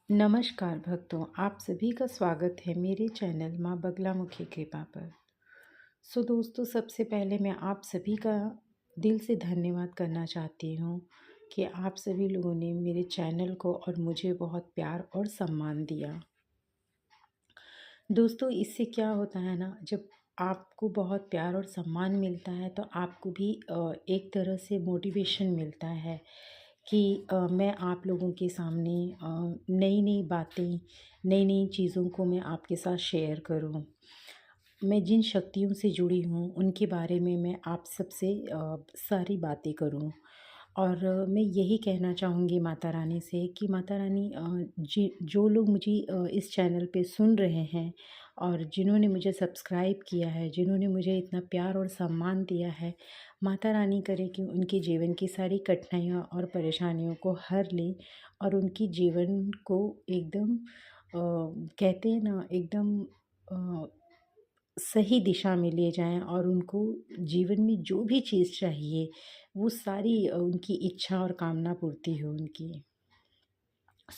नमस्कार भक्तों, आप सभी का स्वागत है मेरे चैनल माँ बगलामुखी कृपा पर। दोस्तों, सबसे पहले मैं आप सभी का दिल से धन्यवाद करना चाहती हूँ कि आप सभी लोगों ने मेरे चैनल को और मुझे बहुत प्यार और सम्मान दिया। दोस्तों, इससे क्या होता है ना, जब आपको बहुत प्यार और सम्मान मिलता है तो आपको भी एक तरह से मोटिवेशन मिलता है कि मैं आप लोगों के सामने नई नई बातें, नई नई चीज़ों को मैं आपके साथ शेयर करूं। मैं जिन शक्तियों से जुड़ी हूँ उनके बारे में मैं आप सबसे सारी बातें करूँ। और मैं यही कहना चाहूँगी माता रानी से कि माता रानी, जी जो लोग मुझे इस चैनल पे सुन रहे हैं और जिन्होंने मुझे सब्सक्राइब किया है, जिन्होंने मुझे इतना प्यार और सम्मान दिया है, माता रानी करे कि उनके जीवन की सारी कठिनाइयाँ और परेशानियों को हर लें और उनकी जीवन को एकदम कहते हैं ना, एकदम सही दिशा में ले जाएँ और उनको जीवन में जो भी चीज़ चाहिए वो सारी उनकी इच्छा और कामना पूर्ति हो उनकी।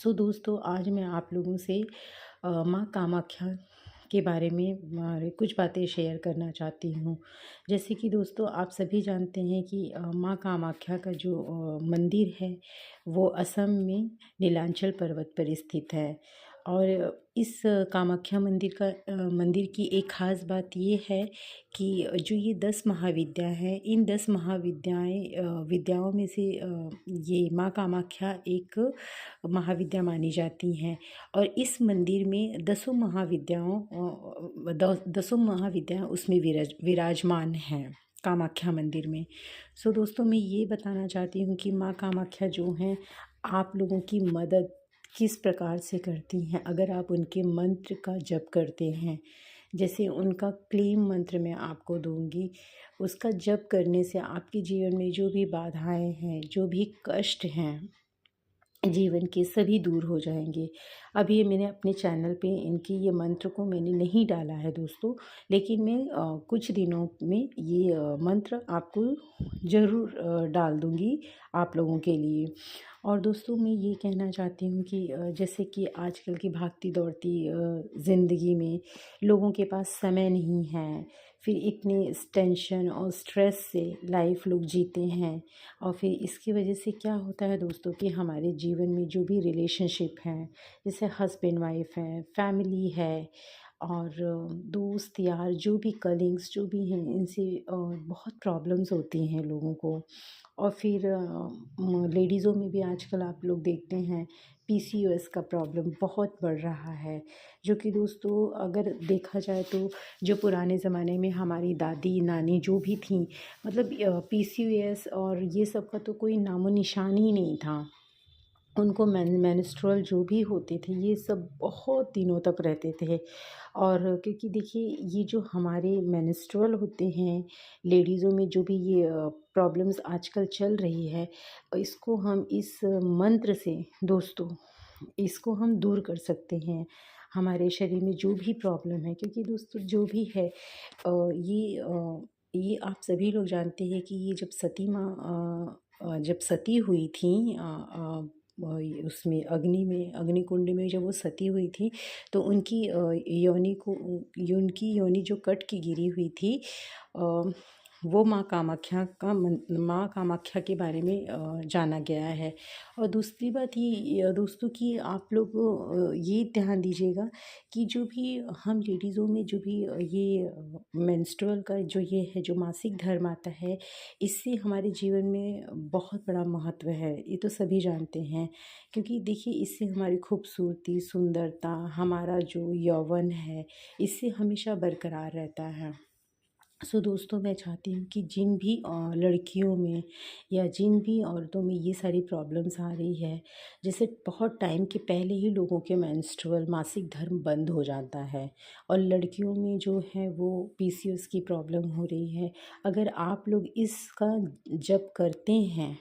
दोस्तों, आज मैं आप लोगों से माँ कामाख्या के बारे में कुछ बातें शेयर करना चाहती हूँ। जैसे कि दोस्तों, आप सभी जानते हैं कि माँ कामाख्या का जो मंदिर है वो असम में नीलांचल पर्वत पर स्थित है। और इस कामाख्या मंदिर की एक ख़ास बात ये है कि जो ये 10 महाविद्या हैं, इन 10 विद्याओं में से ये माँ कामाख्या एक महाविद्या मानी जाती हैं। और इस मंदिर में दसों महाविद्याएं उसमें विराजमान हैं कामाख्या मंदिर में। दोस्तों, मैं ये बताना चाहती हूँ कि माँ कामाख्या जो हैं, आप लोगों की मदद किस प्रकार से करती हैं अगर आप उनके मंत्र का जप करते हैं। जैसे उनका क्लेम मंत्र मैं आपको दूंगी, उसका जप करने से आपके जीवन में जो भी बाधाएं हैं, जो भी कष्ट हैं जीवन के, सभी दूर हो जाएंगे। अभी मैंने अपने चैनल पे इनके ये मंत्र को मैंने नहीं डाला है दोस्तों, लेकिन मैं कुछ दिनों में ये मंत्र आपको ज़रूर डाल दूँगी आप लोगों के लिए। और दोस्तों, मैं ये कहना चाहती हूँ कि जैसे कि आजकल की भागती दौड़ती ज़िंदगी में लोगों के पास समय नहीं है, फिर इतने टेंशन और स्ट्रेस से लाइफ लोग जीते हैं। और फिर इसकी वजह से क्या होता है दोस्तों कि हमारे जीवन में जो भी रिलेशनशिप हैं, जैसे हस्बैंड वाइफ है, फैमिली है और दोस्त यार, जो भी कलीग्स जो भी हैं, इनसे बहुत प्रॉब्लम्स होती हैं लोगों को। और फिर लेडीज़ों में भी आजकल आप लोग देखते हैं पीसीओएस का प्रॉब्लम बहुत बढ़ रहा है। जो कि दोस्तों, अगर देखा जाए तो जो पुराने ज़माने में हमारी दादी नानी जो भी थी, मतलब पीसीओएस और ये सब का तो कोई नामो निशान ही नहीं था। उनको मेंस्ट्रुअल जो भी होते थे ये सब बहुत दिनों तक रहते थे। और क्योंकि देखिए, ये जो हमारे मेंस्ट्रुअल होते हैं लेडीज़ों में, जो भी ये प्रॉब्लम्स आजकल चल रही है, इसको हम इस मंत्र से दोस्तों, इसको हम दूर कर सकते हैं। हमारे शरीर में जो भी प्रॉब्लम है, क्योंकि दोस्तों जो भी है ये आप सभी लोग जानते हैं कि ये जब जब सती हुई थी, उसमें अग्निकुंड में जब वो सती हुई थी, तो उनकी उनकी योनि जो कट की गिरी हुई थी, अ, वो माँ कामाख्या के बारे में जाना गया है। और दूसरी बात ये दोस्तों कि आप लोग ये ध्यान दीजिएगा कि जो भी हम लेडीज़ों में जो भी ये मेंस्ट्रुअल का जो ये है, जो मासिक धर्म आता है, इससे हमारे जीवन में बहुत बड़ा महत्व है, ये तो सभी जानते हैं। क्योंकि देखिए, इससे हमारी खूबसूरती, सुंदरता, हमारा जो यौवन है, इससे हमेशा बरकरार रहता है। दोस्तों, मैं चाहती हूँ कि जिन भी लड़कियों में या जिन भी औरतों में ये सारी प्रॉब्लम्स आ रही है, जैसे बहुत टाइम के पहले ही लोगों के मेंस्ट्रुअल मासिक धर्म बंद हो जाता है और लड़कियों में जो है वो पीसीओएस की प्रॉब्लम हो रही है, अगर आप लोग इसका जप करते हैं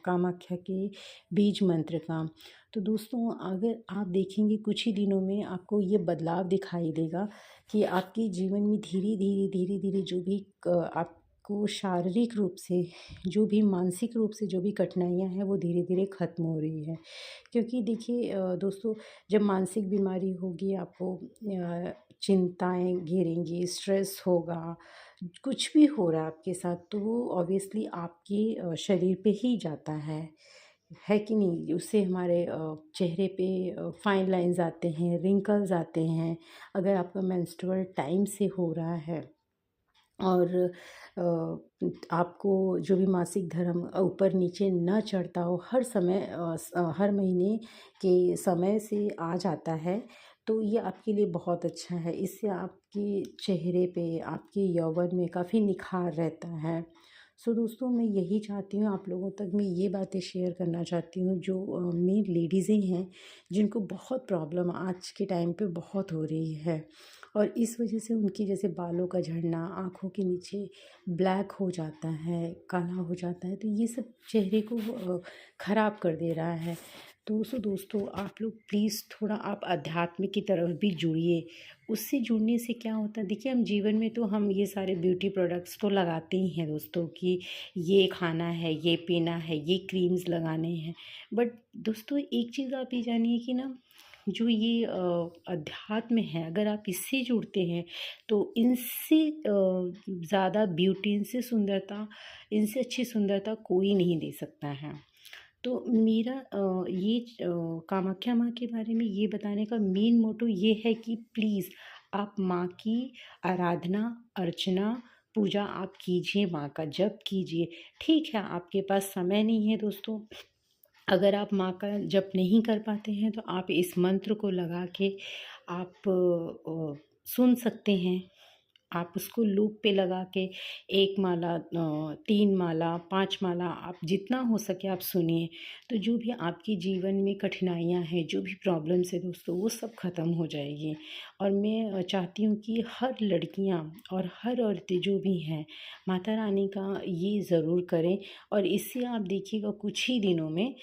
कामाख्या के बीज मंत्र का, तो दोस्तों अगर आप देखेंगे कुछ ही दिनों में आपको ये बदलाव दिखाई देगा कि आपके जीवन में धीरे धीरे धीरे धीरे जो भी आपको आपको शारीरिक रूप से जो भी मानसिक रूप से जो भी कठिनाइयाँ हैं वो धीरे धीरे ख़त्म हो रही है। क्योंकि देखिए दोस्तों, जब मानसिक बीमारी होगी आपको चिंताएँ घेरेंगी, स्ट्रेस होगा, कुछ भी हो रहा है आपके साथ तो वो ऑब्वियसली आपके शरीर पे ही जाता है कि नहीं? उससे हमारे चेहरे पे फाइन लाइन्स आते हैं, रिंकल्स आते हैं। अगर आपका मेंस्ट्रुअल टाइम से हो रहा है और आपको जो भी मासिक धर्म ऊपर नीचे न चढ़ता हो, हर समय हर महीने के समय से आ जाता है, तो ये आपके लिए बहुत अच्छा है। इससे आपके चेहरे पे, आपके यौवन में काफ़ी निखार रहता है। सो दोस्तों, मैं यही चाहती हूँ, आप लोगों तक मैं ये बातें शेयर करना चाहती हूँ जो मेन लेडीज़ें हैं, जिनको बहुत प्रॉब्लम आज के टाइम पे बहुत हो रही है। और इस वजह से उनकी जैसे बालों का झड़ना, आँखों के नीचे ब्लैक हो जाता है, काला हो जाता है, तो ये सब चेहरे को ख़राब कर दे रहा है। तो दोस्तों, आप लोग प्लीज़ थोड़ा आप अध्यात्म की तरफ भी जुड़िए। उससे जुड़ने से क्या होता है, देखिए हम जीवन में तो हम ये सारे ब्यूटी प्रोडक्ट्स तो लगाते ही हैं दोस्तों, कि ये खाना है, ये पीना है, ये क्रीम्स लगाने हैं। बट दोस्तों, एक चीज़ आप ये जानिए कि ना, जो ये अध्यात्म है, अगर आप इससे जुड़ते हैं तो इनसे ज़्यादा ब्यूटी, इनसे सुंदरता, इनसे अच्छी सुंदरता कोई नहीं दे सकता है। तो मेरा ये कामाख्या माँ के बारे में ये बताने का मेन मोटो ये है कि प्लीज़ आप माँ की आराधना, अर्चना, पूजा आप कीजिए, माँ का जप कीजिए। ठीक है, आपके पास समय नहीं है दोस्तों, अगर आप माँ का जप नहीं कर पाते हैं तो आप इस मंत्र को लगा के आप सुन सकते हैं। आप उसको लूप पे लगा के 1 माला 3 माला 5 माला आप जितना हो सके आप सुनिए। तो जो भी आपके जीवन में कठिनाइयाँ हैं, जो भी प्रॉब्लम्स है दोस्तों, वो सब ख़त्म हो जाएगी। और मैं चाहती हूँ कि हर लड़कियाँ और हर औरतें जो भी हैं, माता रानी का ये ज़रूर करें। और इससे आप देखिएगा कुछ ही दिनों में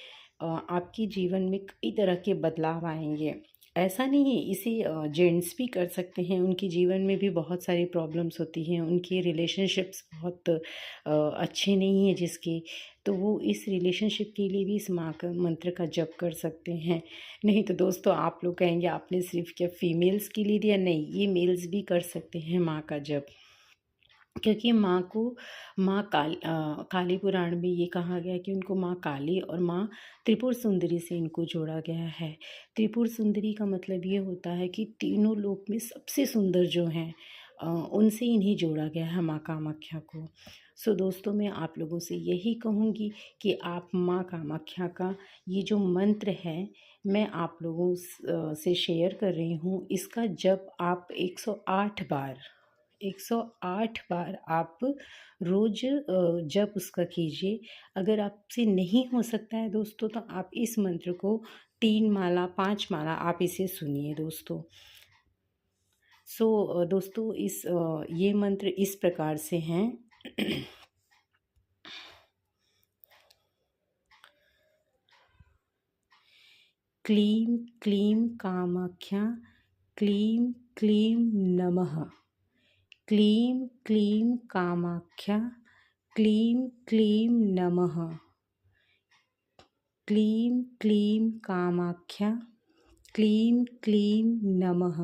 आपके जीवन में कई तरह के बदलाव आएँगे। ऐसा नहीं है, इसे जेंट्स भी कर सकते हैं, उनके जीवन में भी बहुत सारी प्रॉब्लम्स होती हैं, उनके रिलेशनशिप्स बहुत अच्छे नहीं हैं जिसके, तो वो इस रिलेशनशिप के लिए भी इस माँ का मंत्र का जप कर सकते हैं। नहीं तो दोस्तों, आप लोग कहेंगे आपने सिर्फ क्या फीमेल्स के लिए दिया? नहीं, ये मेल्स भी कर सकते हैं माँ का जप। क्योंकि माँ को काली पुराण में ये कहा गया है कि उनको माँ काली और माँ त्रिपुर सुंदरी से इनको जोड़ा गया है। त्रिपुर सुंदरी का मतलब ये होता है कि तीनों लोक में सबसे सुंदर जो हैं उनसे इन्हें जोड़ा गया है, माँ कामाख्या को। सो दोस्तों, मैं आप लोगों से यही कहूँगी कि आप माँ कामाख्या का ये जो मंत्र है, मैं आप लोगों से शेयर कर रही हूँ। इसका जप आप 108 बार आप रोज़ जप उसका कीजिए। अगर आपसे नहीं हो सकता है दोस्तों, तो आप इस मंत्र को 3 माला 5 माला आप इसे सुनिए दोस्तों। दोस्तों, ये मंत्र इस प्रकार से हैं। क्लीं क्लीं कामाख्या, क्लीं क्लीं नमः। क्लीं क्लीं कामाख्या, क्लीं क्लीं नमः। क्लीं क्लीं कामाख्या, क्लीं क्लीं नमः।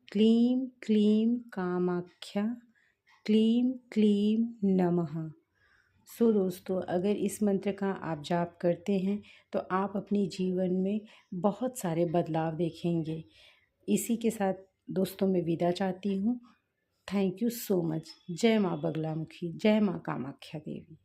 क्लीं क्लीं कामाख्या, क्लीं क्लीं नमः। दोस्तों, अगर इस मंत्र का आप जाप करते हैं तो आप अपने जीवन में बहुत सारे बदलाव देखेंगे। इसी के साथ दोस्तों, मैं विदा चाहती हूँ। Thank you so much. जय माँ बगलामुखी, जय माँ कामाख्या देवी।